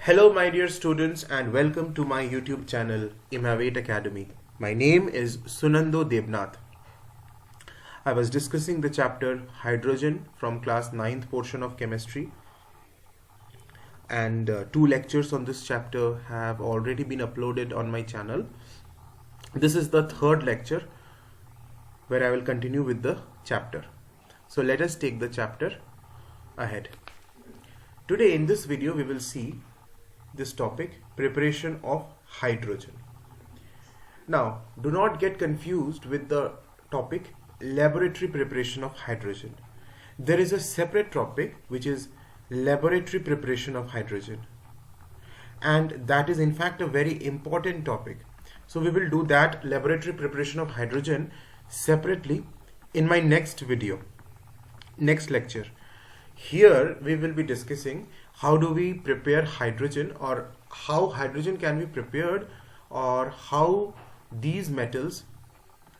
Hello my dear students and welcome to my YouTube channel Imavate Academy. My name is Sunando Debnath. I was discussing the chapter hydrogen from class 9th portion of chemistry, and two lectures on this chapter have already been uploaded on my channel. This is the third lecture where I will continue with the chapter. So let us take the chapter ahead. Today in this video we will see this topic, preparation of hydrogen. Now do not get confused with the topic laboratory preparation of hydrogen. There is a separate topic which is laboratory preparation of hydrogen, and that is in fact a very important topic. So we will do that laboratory preparation of hydrogen separately in my next video, next lecture. Here we will be discussing how do we prepare hydrogen, or how hydrogen can be prepared, or how these metals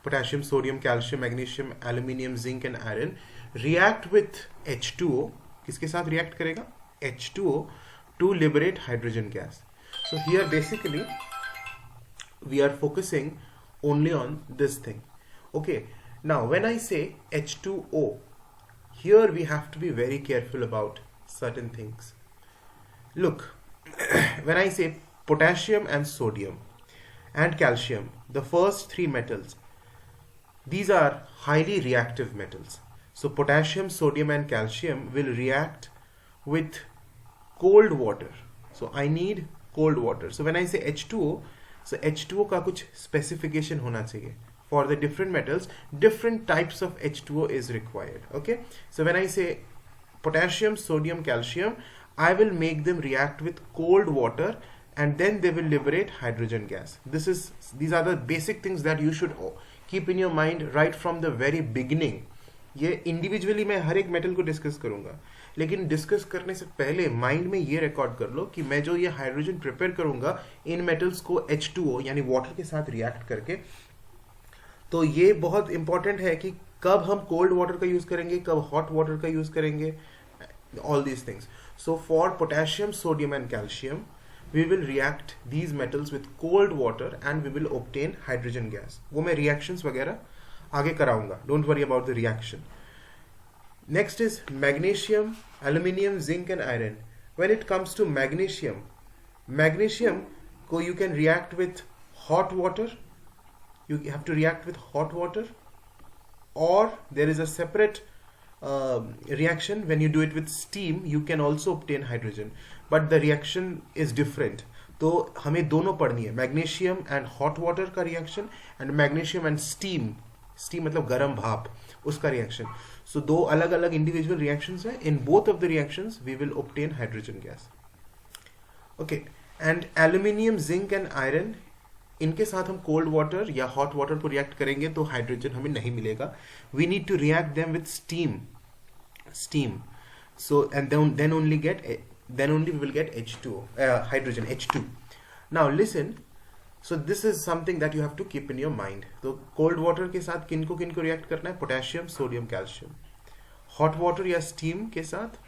potassium, sodium, calcium, magnesium, aluminium, zinc and iron react with H2O. किसके साथ react करेगा? H2O to liberate hydrogen gas. So here basically we are focusing only on this thing. Okay, now when I say H2O, here we have to be very careful about certain things. Look, when I say potassium and sodium and calcium, the first three metals, these are highly reactive metals. So potassium, sodium and calcium will react with cold water. So I need cold water. So when I say H2O, so H2O का कुछ specification होना चाहिए. For the different metals, different types of H2O is required. Okay, so when I say potassium, sodium, calcium, I will make them react with cold water and then they will liberate hydrogen gas. These are the basic things that you should keep in your mind right from the very beginning. ये individually मैं हर एक metal को discuss करूंगा, लेकिन discuss करने से पहले mind में ये रिकॉर्ड कर लो कि मैं जो ये हाइड्रोजन प्रिपेयर करूंगा इन मेटल्स को H2O यानी वाटर के साथ रिएक्ट करके, तो ये बहुत इंपॉर्टेंट है कि कब हम कोल्ड वाटर का यूज करेंगे, कब हॉट वाटर का यूज करेंगे, all these things. So for potassium, sodium and calcium, we will react these metals with cold water and we will obtain hydrogen gas. वो मैं reactions वगैरह आगे कराऊंगा. Don't worry about the reaction. Next is magnesium, aluminium, zinc and iron. When it comes to magnesium को you can react with hot water. You have to react with hot water, or there is a separate reaction when you do it with steam. You can also obtain hydrogen, but the reaction is different. तो हमें दोनों पढ़नी है, magnesium and hot water का reaction and magnesium and steam मतलब गर्म भाप, उसका reaction. So दो अलग अलग individual reactions हैं. In both of the reactions we will obtain hydrogen gas. Okay, and aluminium, zinc and iron, इनके साथ हम कोल्ड वाटर या हॉट वाटर को रिएक्ट करेंगे तो हाइड्रोजन हमें नहीं मिलेगा. We need to react them with steam. So and then only we will get H2O, hydrogen H2. Now listen, so this is something that you have to keep in your mind. तो cold water के साथ किनको react करना है? Potassium, sodium, calcium. Hot water या steam के साथ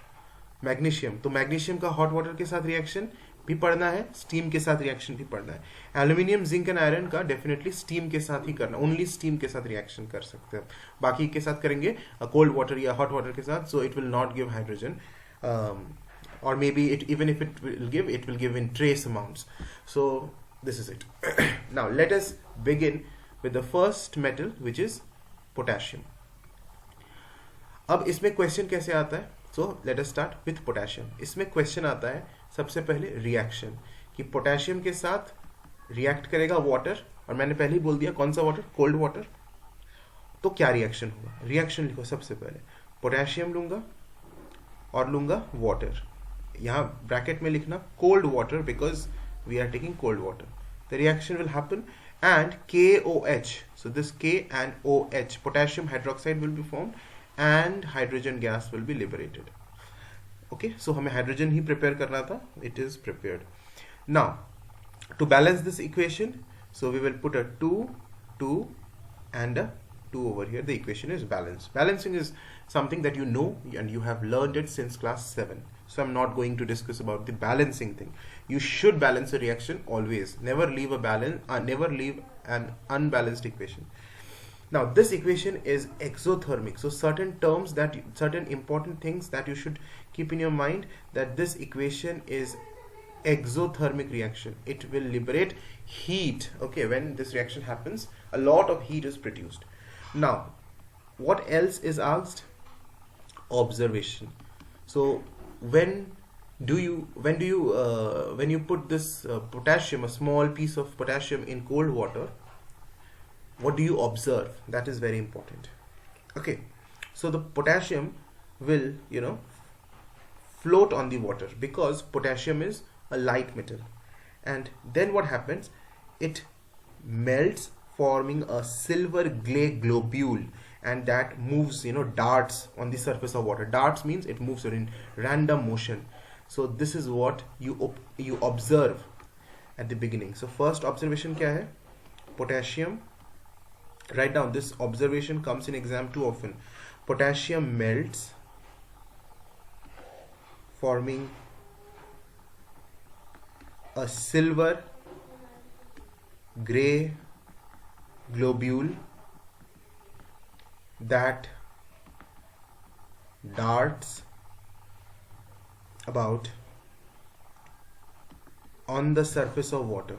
magnesium, तो मैग्नीशियम का हॉट वाटर के साथ रिएक्शन भी पढ़ना है, स्टीम के साथ रिएक्शन भी पढ़ना है. एल्यूमिनियम, जिंक एंड आयरन का डेफिनेटली स्टीम के साथ ही करना, ओनली स्टीम के साथ रिएक्शन कर सकते हैं. बाकी के साथ करेंगे कोल्ड वाटर या हॉट वाटर के साथ, so it will not give hydrogen, or maybe even if it will give in trace amounts. So this is it. Now let us begin with the first metal, which is potassium. अब इसमें question कैसे आता है? So let us start with potassium. इसमें question आता है सबसे पहले रिएक्शन, कि पोटेशियम के साथ रिएक्ट करेगा वाटर, और मैंने पहले ही बोल दिया कौन सा वाटर? Cold water. तो क्या रिएक्शन होगा? रिएक्शन लिखो सबसे पहले. पोटेशियम लूंगा और लूंगा वाटर. यहाँ ब्रैकेट में लिखना cold water because we are taking cold water. The reaction will happen and KOH. So this K and OH, potassium hydroxide will be formed and hydrogen gas will be liberated. Okay, so हमें hydrogen ही prepare करना था. It is prepared. Now to balance this equation, so we will put a 2 and a 2 over here. The equation is balanced. Balancing is something that you know and you have learned it since class 7. so I'm not going to discuss about the balancing thing. You should balance a reaction always. Never leave an unbalanced equation. Now this equation is exothermic, so certain important things that you should keep in your mind, that this equation is exothermic reaction. It will liberate heat. Okay, when this reaction happens, a lot of heat is produced. Now what else is asked? Observation. So when you put this potassium, a small piece of potassium, in cold water, what do you observe? That is very important. Okay, so the potassium will float on the water because potassium is a light metal, and then what happens? It melts, forming a silver gray globule, and that moves, darts on the surface of water. Darts means it moves in random motion. So this is what you observe at the beginning. So first observation kya hai? Potassium. Write down, this observation comes in exam too often. Potassium melts, forming a silver gray globule that darts about on the surface of water.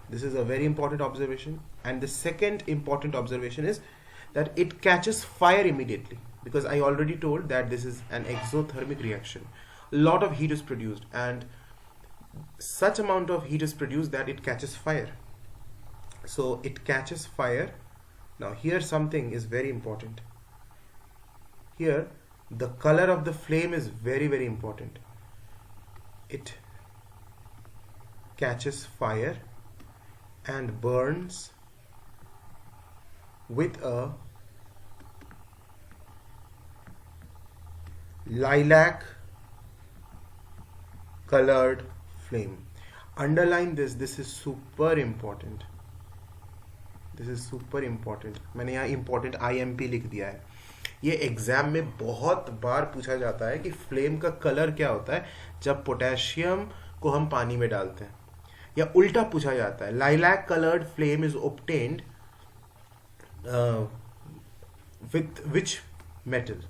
This is a very important observation. And the second important observation is that it catches fire immediately, because I already told that this is an exothermic reaction. A lot of heat is produced, and such amount of heat is produced that it catches fire. So it catches fire. Now here something is very important. Here the color of the flame is very, very important. It catches fire and burns with a lilac colored flame. Underline this. This is super important. This is super important. मैंने यहाँ important IMP लिख दिया है. ये exam में बहुत बार पूछा जाता है कि फ्लेम का कलर क्या होता है जब पोटेशियम को हम पानी में डालते हैं, या उल्टा पूछा जाता है. Lilac coloured flame is obtained with which metal?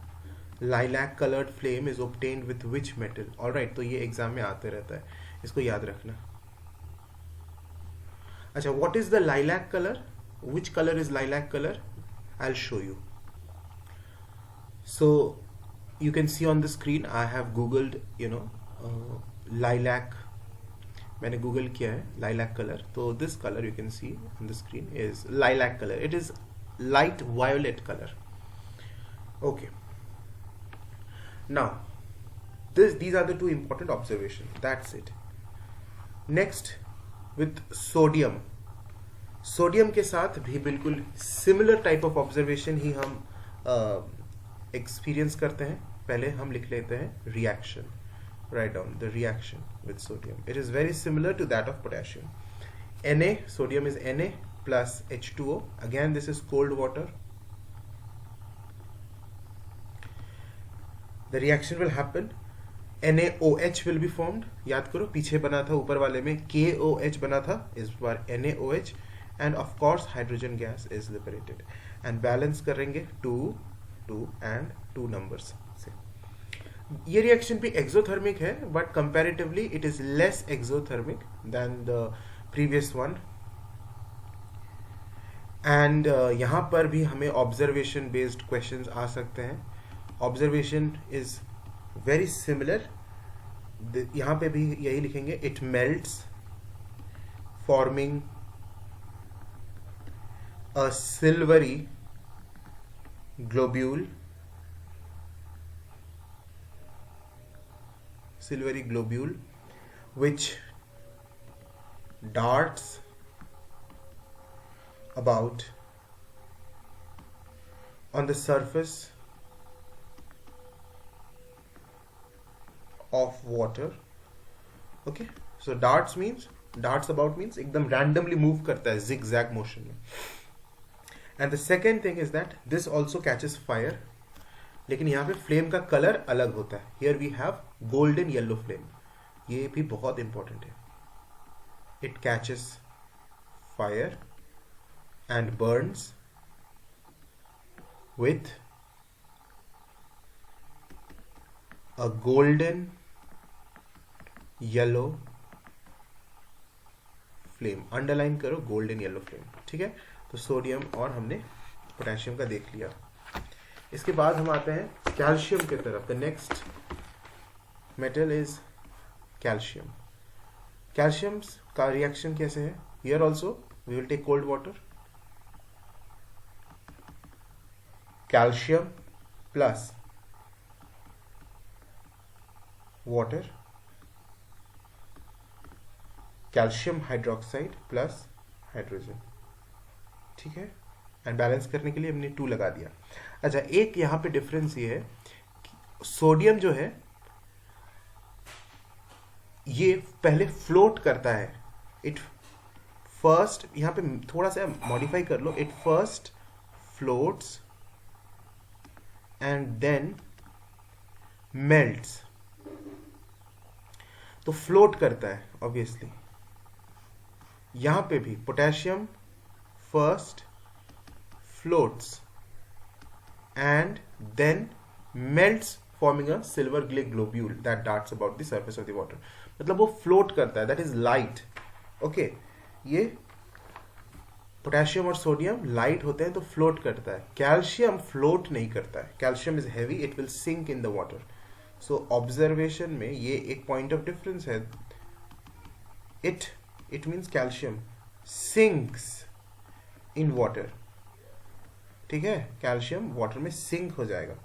Lilac coloured flame is obtained with which metal? Alright, तो ये एग्जाम में आते रहता है, इसको याद रखना. अच्छा, what is the lilac colour? Which color is lilac color? I'll show you. So you can see on the screen I have googled lilac. मैंने गूगल किया है lilac color. तो this color you can see on the screen is lilac color. It is light violet color. Okay. Now these are the two important observations. That's it. Next, with sodium. Sodium के साथ भी बिल्कुल similar type of observation ही हम experience करते हैं. पहले हम लिख लेते हैं reaction. Write down the reaction with sodium. It is very similar to that of potassium. Na, sodium is Na plus H2O. Again, this is cold water. The reaction will happen. NaOH will be formed. याद करो, पीछे बना था ऊपर वाले में KOH बना था, इस बार NaOH. And of course hydrogen gas is liberated, and balance करेंगे 2 2 and 2 numbers से. ये रिएक्शन भी exothermic है, but comparatively it is less exothermic than the previous one. And यहाँ पर भी हमें observation based questions आ सकते हैं. Observation is very similar. यहाँ पे भी यही लिखेंगे, it melts, forming a silvery globule which darts about on the surface of water. Okay, so darts about means एकदम randomly move करता है zigzag motion में. And the second thing is that this also catches fire. लेकिन यहाँ पे flame का colour अलग होता है. Here we have golden yellow flame. ये भी बहुत इंपॉर्टेंट है. It catches fire and burns with a golden yellow flame. Underline करो गोल्डन येलो फ्लेम. ठीक है, तो सोडियम और हमने पोटेशियम का देख लिया. इसके बाद हम आते हैं कैल्शियम की तरफ. The next metal is calcium. Calcium का रिएक्शन कैसे है? Here also we will take cold water. Calcium plus water, calcium hydroxide plus hydrogen. ठीक है, एंड बैलेंस करने के लिए हमने 2 लगा दिया. अच्छा, एक यहाँ पे डिफरेंस ये है कि सोडियम जो है ये पहले फ्लोट करता है. इट फर्स्ट, यहाँ पे थोड़ा सा मॉडिफाई कर लो, it first floats and then melts. तो फ्लोट करता है ऑब्वियसली. यहां पे भी potassium first floats and then melts forming a silver grey globule that darts about the surface of the water. मतलब वो फ्लोट करता है, that is light. Okay, ये पोटेशियम और सोडियम लाइट होते हैं तो फ्लोट करता है. कैल्शियम फ्लोट नहीं करता है. Calcium is heavy, it will sink in the water. So observation में ये एक पॉइंट ऑफ डिफरेंस है. It means calcium sinks in water. ठीक है, कैल्शियम वाटर में सिंक हो जाएगा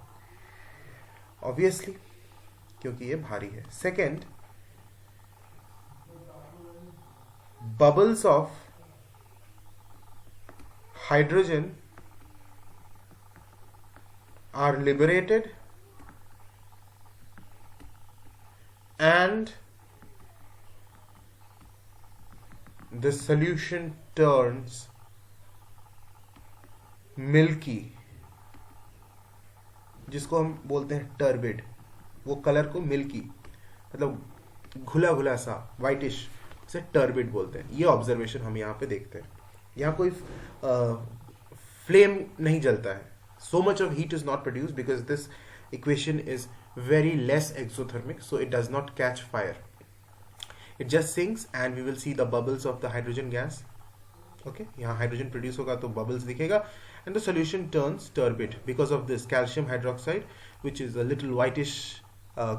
ऑब्वियसली क्योंकि ये भारी है. Second, bubbles of hydrogen are liberated and the solution turns milky, जिसको हम बोलते हैं टर्बिड. वो कलर को मिल्की मतलब घुला घुला सा वाइटिश से टर्बिड बोलते हैं. ये ऑब्जर्वेशन हम यहाँ पे देखते हैं. यहाँ कोई फ्लेम नहीं जलता है. So much of heat is not produce because this equation is very less exothermic, so it does not catch fire. It just sinks and we will see the bubbles of the hydrogen gas. Okay, यहाँ hydrogen produce होगा तो bubbles दिखेगा and the solution turns turbid because of this calcium hydroxide which is a little whitish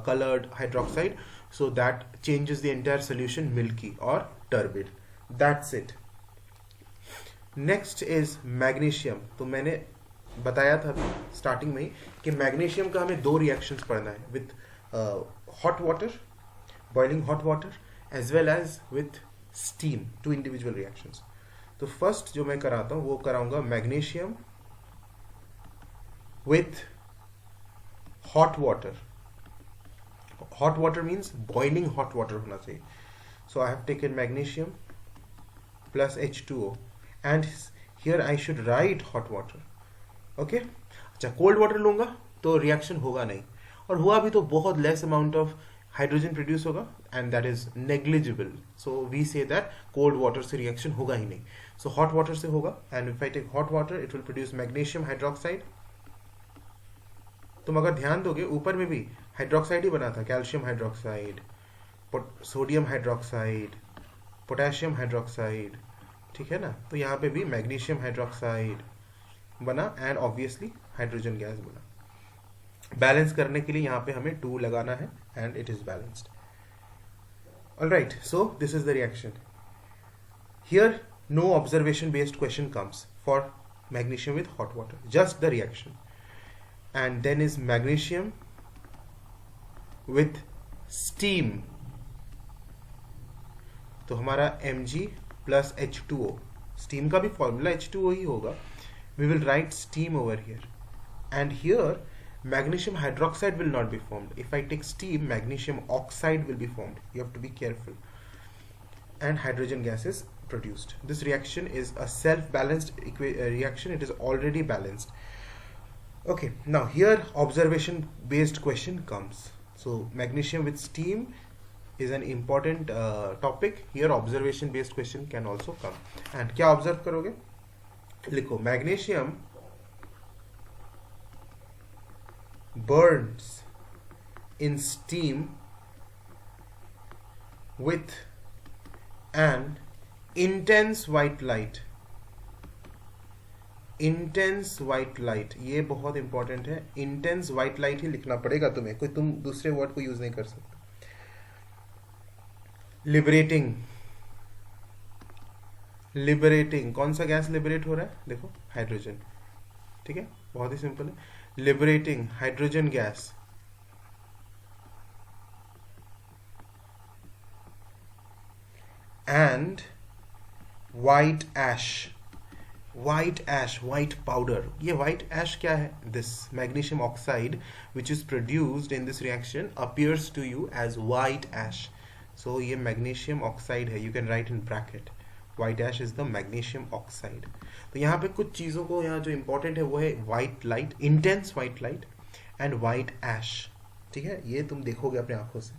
colored hydroxide, so that changes the entire solution milky or turbid. That's it. Next is magnesium. तो मैंने बताया था starting में ही कि magnesium का हमें 2 reactions पढ़ना है with hot water, boiling hot water, as well as with steam. 2 individual reactions. तो फर्स्ट जो मैं कराता हूं वो कराऊंगा magnesium with hot water. Hot water means boiling hot water होना चाहिए. So I have taken magnesium plus H2O and here I should write hot water. Okay, अच्छा, कोल्ड वाटर लूंगा तो रिएक्शन होगा नहीं, और हुआ भी तो बहुत less amount of hydrogen produce होगा and that is negligible. So we say that cold water से रिएक्शन होगा ही नहीं. सो हॉट वाटर से होगा and if I take hot water it will produce magnesium hydroxide. तुम अगर ध्यान दोगे ऊपर में भी हाइड्रोक्साइड ही बना था, calcium hydroxide, sodium hydroxide, potassium hydroxide. ठीक है ना, तो यहाँ पे भी मैग्नीशियम हाइड्रोक्साइड बना एंड ऑब्वियसली हाइड्रोजन गैस बना. बैलेंस करने के लिए यहाँ पे हमें 2 लगाना है and it is balanced. Alright, so this is the reaction. Here no observation based question comes for magnesium with hot water, just the reaction. And then is magnesium with steam. तो हमारा Mg प्लस H2O, स्टीम का भी formula H2O ही होगा. We will write steam over here and here magnesium hydroxide will not be formed. If I take steam, magnesium oxide will be formed. You have to be careful. And hydrogen gas is produced. This reaction is a self-balanced reaction. It is already balanced. Okay, now here observation based question comes. So magnesium with steam is an important topic. Here observation based question can also come. And क्या observe करोगे? लिखो magnesium burns in steam with an intense white light. Intense white light, ये बहुत important है. Intense white light ही लिखना पड़ेगा तुम्हें, कोई तुम दूसरे वर्ड को यूज नहीं कर सकते. लिबरेटिंग, लिबरेटिंग, कौन सा गैस लिबरेट हो रहा है? देखो हाइड्रोजन. ठीक है, बहुत ही सिंपल है. Liberating hydrogen gas and white ash. white ash, white powder. ये white ash क्या है? This magnesium oxide which is produced in this reaction appears to you as white ash. So ये magnesium oxide है. You can write in bracket. White ash is the magnesium oxide. तो यहाँ पे कुछ चीज़ों को यहाँ जो important है वो है white light, intense white light and white ash. ठीक है, ये तुम देखोगे अपने आंखों से.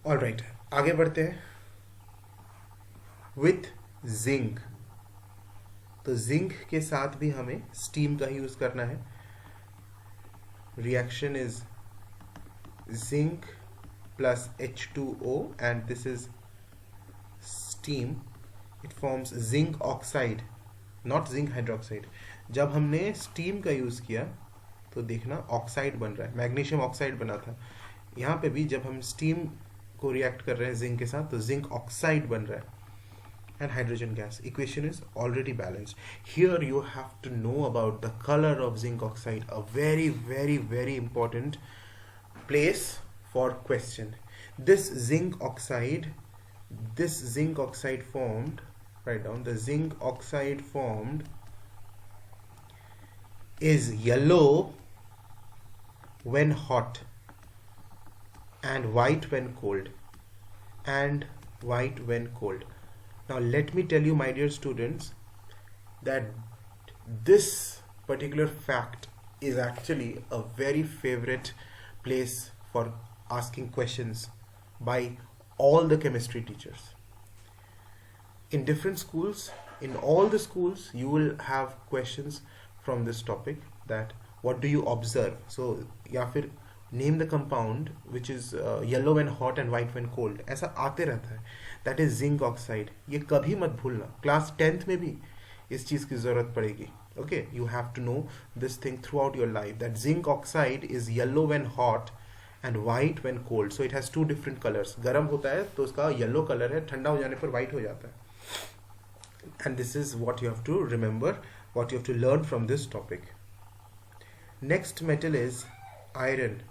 Alright, आगे बढ़ते हैं. With जिंक, तो जिंक के साथ भी हमें स्टीम का यूज करना है. Reaction is zinc plus H2O and this is steam. It forms zinc oxide, not zinc hydroxide. जब हमने स्टीम का यूज किया तो देखना ऑक्साइड बन रहा है, मैग्नीशियम ऑक्साइड बना था. यहाँ पे भी जब हम स्टीम को रिएक्ट कर रहे हैं जिंक के साथ तो जिंक ऑक्साइड बन रहा है and hydrogen gas. Equation is already balanced. Here you have to know about the color of zinc oxide, a very important place for question. This zinc oxide formed, write down, the zinc oxide formed is yellow when hot and white when cold, and white when cold. Now let me tell you, my dear students, that this particular fact is actually a very favorite place for asking questions by all the chemistry teachers. In different schools, in all the schools, you will have questions from this topic, that what do you observe? So या फिर name the compound which is yellow when hot and white when cold. ऐसा आते रहता है. That is zinc oxide. ये कभी मत भूलना, क्लास 10th में भी इस चीज़ की ज़रूरत पड़ेगी. Okay, you have to know this thing throughout your life, that zinc oxide is yellow when hot and white when cold. So it has two different colors. गर्म होता है तो उसका yellow color है, ठंडा हो जाने पर white हो जाता है. And this is what you have to remember, what you have to learn from this topic. Next metal is iron.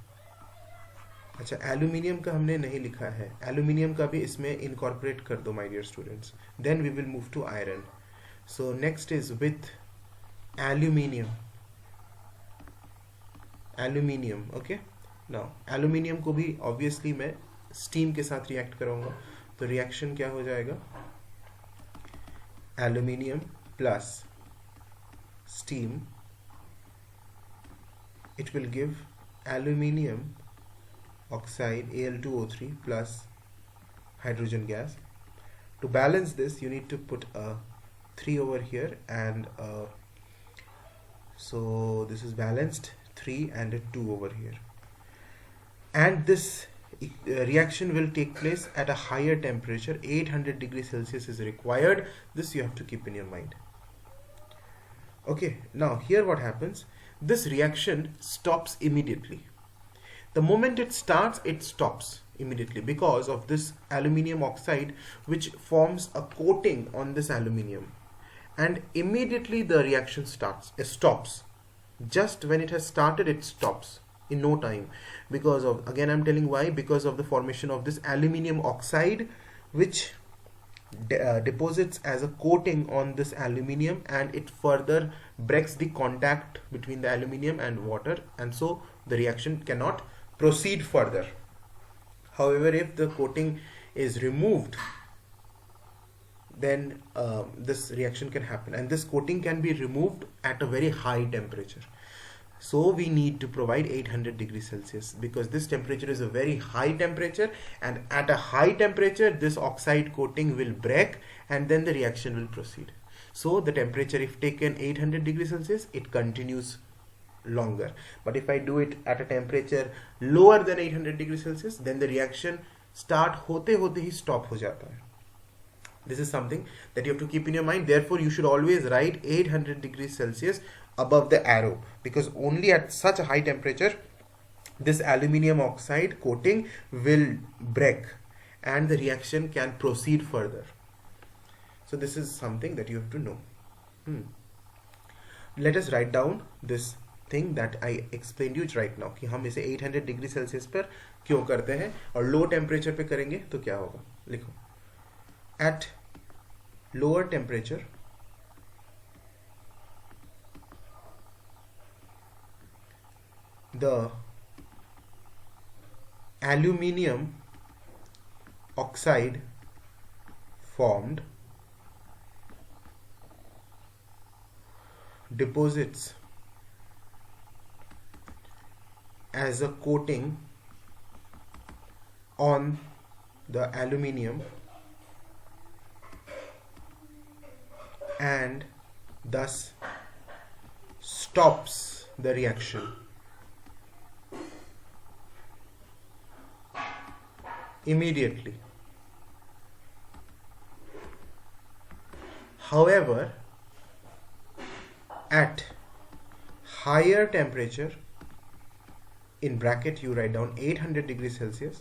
अच्छा, एल्यूमिनियम का हमने नहीं लिखा है. एल्यूमिनियम का भी इसमें इनकॉर्पोरेट कर दो, my dear students. Then we will move to iron. So next is with aluminium. Aluminium, okay. Now aluminium को भी ऑब्वियसली मैं स्टीम के साथ रिएक्ट करूंगा. तो रिएक्शन क्या हो जाएगा? Aluminium plus steam, it will give aluminium oxide Al2O3 plus hydrogen gas. To balance this, you need to put a 3 over here, and so this is balanced, 3 and a 2 over here. And this reaction will take place at a higher temperature. 800 degrees Celsius is required. This you have to keep in your mind. Okay, now here what happens? This reaction stops immediately. The moment it starts, it stops immediately because of this aluminium oxide which forms a coating on this aluminium, and immediately the reaction stops. Just when it has started, it stops in no time, because of, again I'm telling why, because of the formation of this aluminium oxide which deposits as a coating on this aluminium, and it further breaks the contact between the aluminium and water, and so the reaction cannot proceed further. However, if the coating is removed, then this reaction can happen, and this coating can be removed at a very high temperature. So we need to provide 800 degrees Celsius, because this temperature is a very high temperature, and at a high temperature this oxide coating will break and then the reaction will proceed. So the temperature, if taken 800 degrees Celsius, it continues longer. But if I do it at a temperature lower than 800 degrees Celsius, then the reaction start होते होते ही stop हो जाता है. This is something that you have to keep in your mind. Therefore, you should always write 800 degrees Celsius above the arrow, because only at such a high temperature this aluminium oxide coating will break and the reaction can proceed further. So this is something that you have to know. Let us write down this thing that I explained you right now, कि हम इसे 800 degree Celsius पर क्यों करते हैं और low temperature पे करेंगे तो क्या होगा. लिखो, at lower temperature the aluminium oxide formed deposits as a coating on the aluminium and thus stops the reaction. Immediately. However, at higher temperature, in bracket you write down 800 degrees Celsius,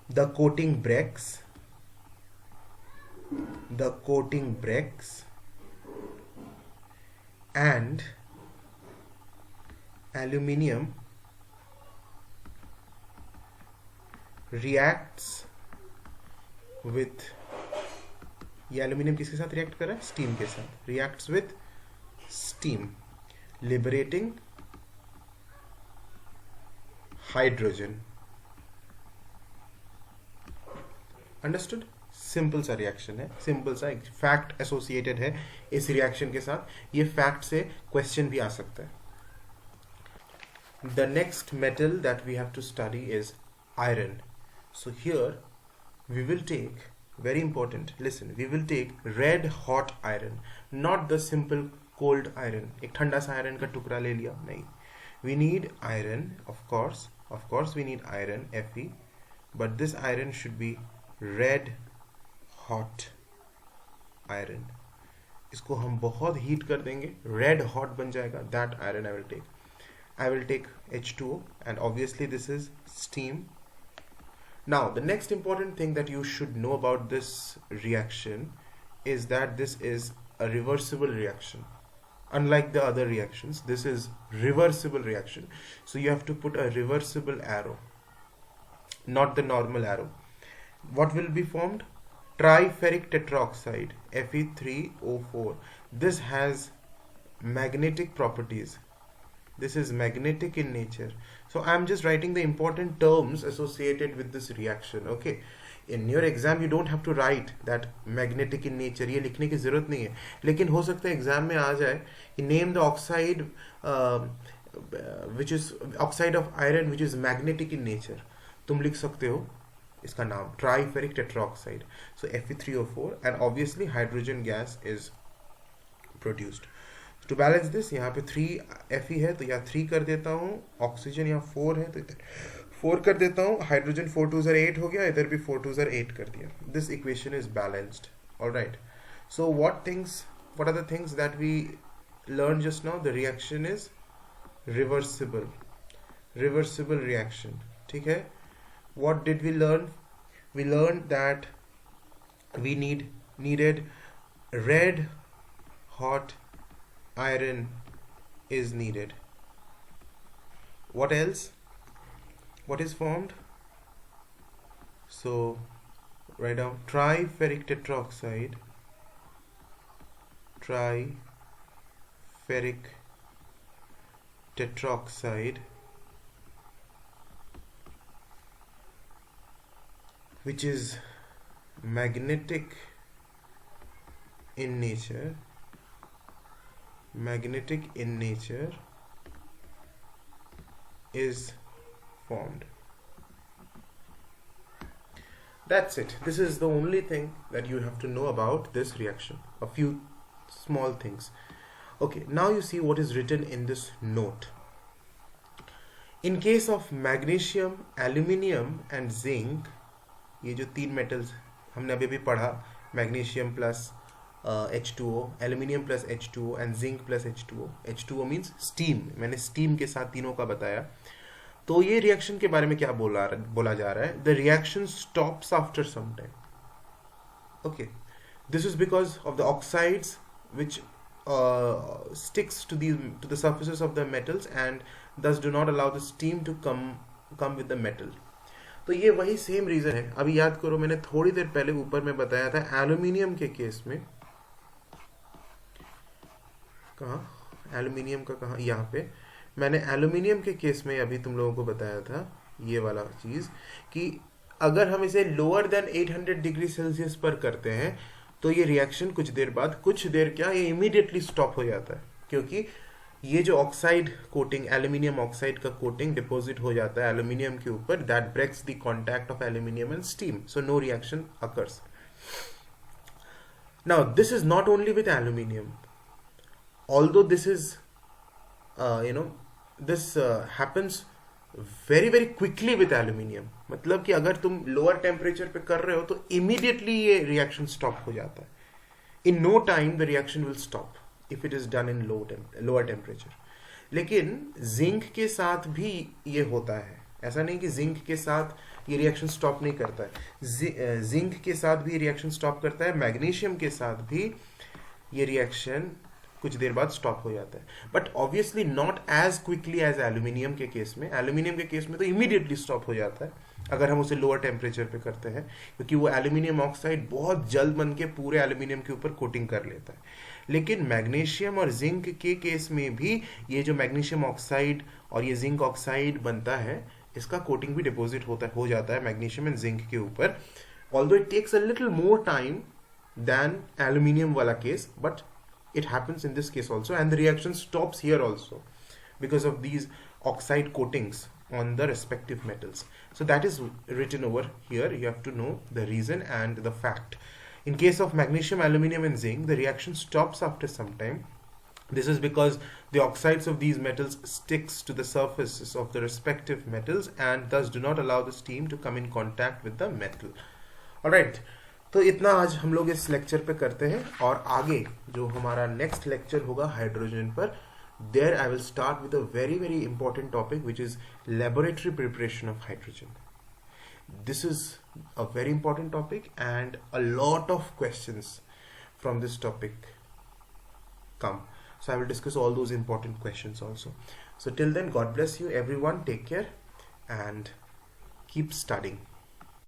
the coating breaks. The coating breaks and aluminium reacts with, ये aluminium किसके साथ react कर रहा है? Steam के साथ. Reacts with steam, liberating hydrogen. Understood? Simple सा reaction है, सिंपल सा एक फैक्ट एसोसिएटेड है इस रिएक्शन के साथ. ये फैक्ट से क्वेश्चन भी आ सकता है. The next metal that we have to study is iron. So here we will take, very important, listen, we will take red hot iron, not the simple cold iron. एक ठंडा सा iron का टुकड़ा ले लिया, नहीं. We need iron, of course we need iron, Fe, but this iron should be red hot iron. इसको हम बहुत हीट कर देंगे, red hot बन जाएगा. That iron I will take H2O, and obviously this is steam. Now the next important thing that you should know about this reaction is that this is a reversible reaction. Unlike the other reactions, this is reversible reaction. So you have to put a reversible arrow, not the normal arrow. What will be formed? Triferric tetroxide, Fe3O4. This has magnetic properties. This is magnetic in nature. So I am just writing the important terms associated with this reaction. Okay. In your exam you don't have to write that magnetic in nature. ये लिखने की जरूरत नहीं है. लेकिन हो सकता है एग्जाम में आ जाए कि name the oxide which is oxide of iron which is magnetic in nature. तुम लिख सकते हो इसका नाम triferric tetroxide. So Fe3O4, and obviously hydrogen gas is produced. To balance this, यहाँ पे 3 Fe है तो यहाँ 3 कर देता हूँ, ऑक्सीजन यहाँ 4 है तो इधर 4 कर देता हूँ, हाइड्रोजन 4 2 8 हो गया, इधर भी 4 2 8 कर दिया. This equation is balanced. Alright. So what are the things that we learned just now? The reaction is reversible. Reversible reaction. ठीक है? What did we learn? We learned that we needed red hot iron is needed. What else? What is formed? So write down triferric tetroxide, which is magnetic in nature, is formed. That's it. This is the only thing that you have to know about this reaction. A few small things. Okay, now you see what is written in this note. In case of magnesium, aluminium and zinc, ये जो तीन metals हमने अभी भी पढ़ा, magnesium plus H2O, aluminium plus H2O and zinc plus H2O. H2O means steam. मैंने steam के साथ तीनों का बताया. तो ये रिएक्शन के बारे में क्या बोला जा रहा है? The reaction stops after some time. Okay, this is because of the oxides which sticks to the surfaces of the metals and thus do not allow the steam to come with the metal. तो ये वही same reason है. अभी याद करो, मैंने थोड़ी देर पहले ऊपर में बताया था एल्यूमिनियम के केस में, कहा एल्यूमिनियम का, कहा यहाँ पे मैंने एल्यूमिनियम के केस में अभी तुम लोगों को बताया था ये वाला चीज कि अगर हम इसे लोअर देन 800 डिग्री सेल्सियस पर करते हैं तो ये रिएक्शन कुछ देर बाद, कुछ देर क्या, ये इमीडिएटली स्टॉप हो जाता है, क्योंकि ये जो ऑक्साइड कोटिंग, एल्यूमिनियम ऑक्साइड का कोटिंग डिपॉजिट हो जाता है एल्यूमिनियम के ऊपर, that breaks the contact of aluminium and steam, so no reaction occurs. Now this is not only with aluminium, although this is this happens very very quickly with aluminium. मतलब कि अगर तुम lower temperature पे कर रहे हो तो immediately ये रिएक्शन स्टॉप हो जाता है. In no time the reaction will stop if it is done in lower temperature. लेकिन जिंक के साथ भी ये होता है. ऐसा नहीं कि जिंक के साथ ये रिएक्शन स्टॉप नहीं करता है. जिंक के साथ भी रिएक्शन स्टॉप करता है, मैग्नीशियम के साथ भी ये रिएक्शन कुछ देर बाद स्टॉप हो जाता है. But obviously not as quickly as aluminium के केस में. एल्यूमिनियम के केस में तो इमीडिएटली स्टॉप हो जाता है अगर हम उसे लोअर टेम्परेचर पे करते हैं, क्योंकि वो एल्यूमिनियम ऑक्साइड बहुत जल्द बन के पूरे एल्यूमिनियम के ऊपर कोटिंग कर लेता है. लेकिन मैग्नीशियम और जिंक के केस में भी ये जो मैग्नीशियम ऑक्साइड और ये जिंक ऑक्साइड बनता है, इसका कोटिंग भी डिपॉजिट हो जाता है मैग्नीशियम एंड जिंक के ऊपर. Although it takes a little more time than aluminium वाला case, but it happens in this case also, and the reaction stops here also because of these oxide coatings on the respective metals. So that is written over here. You have to know the reason and the fact. In case of magnesium, aluminium and zinc, the reaction stops after some time. This is because the oxides of these metals sticks to the surfaces of the respective metals and thus do not allow the steam to come in contact with the metal. All right, तो इतना आज हम लोग इस lecture पे करते हैं, और आगे जो हमारा नेक्स्ट लेक्चर होगा हाइड्रोजन पर, there I will start with a very very important topic which is laboratory preparation of hydrogen. This is a very important topic and a lot of questions from this topic come. So I will discuss all those important questions also. So till then, God bless you everyone, take care and keep studying.